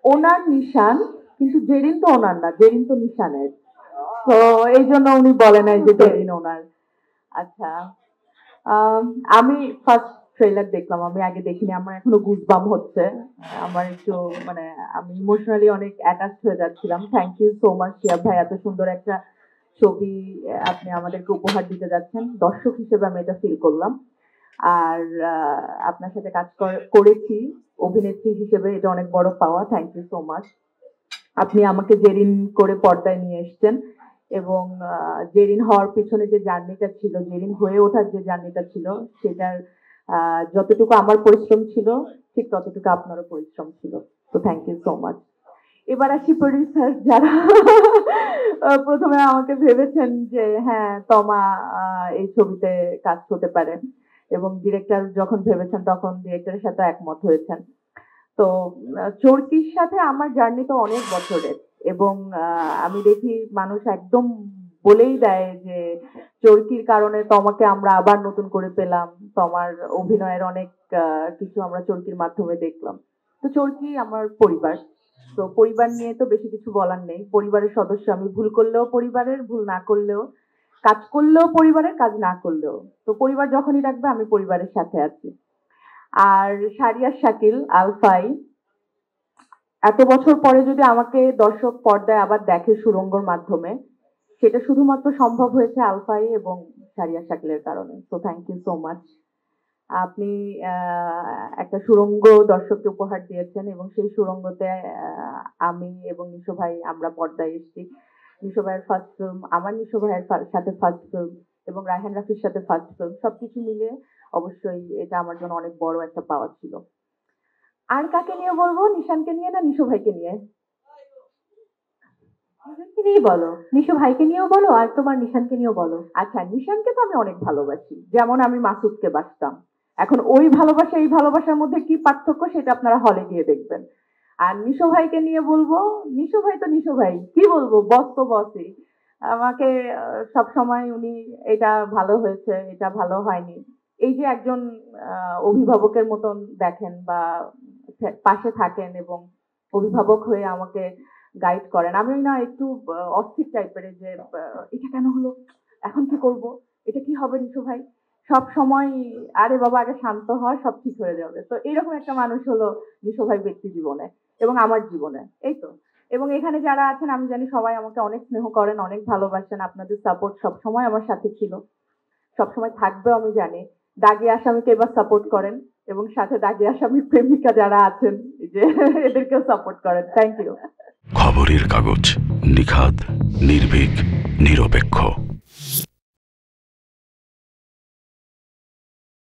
ওনার নিশান, কিন্তু জেরিন তো ওনার না, জেরিন তো নিশানের। তো এই জন্য উনি বলে নাই যে জেরিন ওনার। আচ্ছা, আম, আমি ফার্স্ট ট্রেলার দেখলাম, আমি আগে দেখিনি, আমার এখনো গুজবাম হচ্ছে। আমার একটু মানে আমি ইমোশনালি অনেক অ্যাটাচ হয়ে যাচ্ছিলাম। Thank you so much Shiyab ভাই, এত সুন্দর একটা ছবি আপনি আমাদেরকে উপহার দিতে যাচ্ছেন। দর্শক হিসেবে আমি এটা ফিল করলাম। আর আপনার সাথে কাজ করেছি অভিনেত্রী হিসেবে, এটা অনেক বড় পাওয়া। Thank you so much. আপনি আমাকে জেরিন করে পর্দায় নিয়ে এসছেন, এবং জেরিন হওয়ার পিছনে যে জার্নিটা ছিল, জেরিন হয়ে ওঠার যে জার্নিটা ছিল, সেটার যতটুকু আমার পরিশ্রম ছিল, ঠিক ততটুকু আপনারও পরিশ্রম ছিল। তো থ্যাংক ইউ সো মাচ। এবার আসি প্রডিউসার যারা প্রথমে আমাকে ভেবেছেন যে হ্যাঁ তমা এই ছবিতে কাজ হতে পারে, এবং ডিরেক্টর যখন ভেবেছেন তখন ডিরেক্টরের সাথে একমত হয়েছেন। তো চরকির সাথে আমার জার্নি তো অনেক বছরের, এবং আমি দেখি মানুষ একদম বলেই দেয় যে চরকির কারণে তোমাকে আমরা আবার নতুন করে পেলাম, তোমার অভিনয়ের অনেক কিছু আমরা চরকির মাধ্যমে দেখলাম। তো চরকি আমার পরিবার, তো পরিবার নিয়ে তো বেশি কিছু বলার নেই। পরিবারের সদস্য আমি, ভুল করলেও পরিবারের, ভুল না করলেও, কাজ করলেও পরিবারের, কাজ না করলেও। তো পরিবার যখনই ডাকবে আমি পরিবারের সাথে আছি। আর সারিয়া শাকিল আলফাই, এত বছর পরে যদি আমাকে দর্শক পর্দায় আবার দেখে সুরঙ্গর মাধ্যমে, সেটা শুধুমাত্র সম্ভব হয়েছে আলফাই এবং সারিয়া শাকিলের কারণে। তো থ্যাংক ইউ সো মাচ। আপনি একটা সুরঙ্গ দর্শককে উপহার দিয়েছেন, এবং সেই সুরঙ্গতে আমি এবং নিশো ভাই আমরা পর্দায় এসেছি। নিশো ভাইয়ের ফার্স্ট ফিল্ম, আমার নিশো ভাইয়ের সাথে ফার্স্ট ফিল্ম, এবং রায়হান রাফির সাথে ফার্স্ট ফিল্ম, সবকিছু মিলিয়ে অবশ্যই এটা আমার জন্য অনেক বড় একটা পাওয়া ছিল। আর কাকে নিয়ে বলবো, নিশানকে নিয়ে না নিশো ভাইকে নিয়ে? নিশানকে নিয়ে বলো, নিশো ভাইকে নিয়েও বলো, আর তোমার নিশানকে নিয়েও বলো। আচ্ছা, নিশানকে তো আমি অনেক ভালোবাসি, যেমন আমি মাসুদকে বাসতাম। এখন ওই ভালোবাসা এই ভালোবাসার মধ্যে কি পার্থক্য, সেটা আপনারা হলে গিয়ে দেখবেন। আর নিশো ভাইকে নিয়ে বলবো, নিশো ভাই তো নিশো ভাই, কি বলবো, বস তো বসই। আমাকে সব সময় উনি এটা ভালো হয়েছে, এটা ভালো হয়নি, এই যে একজন অভিভাবকের মতন দেখেন, বা পাশে থাকেন, এবং অভিভাবক হয়ে আমাকে গাইড করেন। আমি না একটু অস্থির টাইপের, যে এটা কেন হলো, এখন কি করব, এটা কি হবে নিশো ভাই, সব সময় আরে বাবা আগে শান্ত হয়, সব ঠিক হয়ে যাবে। তো এরকম একটা মানুষ হলো নিশো ভাই ব্যক্তি জীবনে এবং আমার জীবনে, এই তো। এবং এখানে যারা আছেন আমি জানি সবাই আমাকে অনেক স্নেহ করেন, অনেক ভালোবাসেন, আপনাদের সাপোর্ট সব সময় আমার সাথে ছিল, সব সময় থাকবেও আমি জানি। দাগি আসামিকে এবার সাপোর্ট করেন, এবং সাথে দাগি আসামির প্রেমিকা যারা আছেন, যে এদেরকেও সাপোর্ট করেন। Thank you. খবরের কাগজ, নিখাদ, নির্ভীক, নিরপেক্ষ।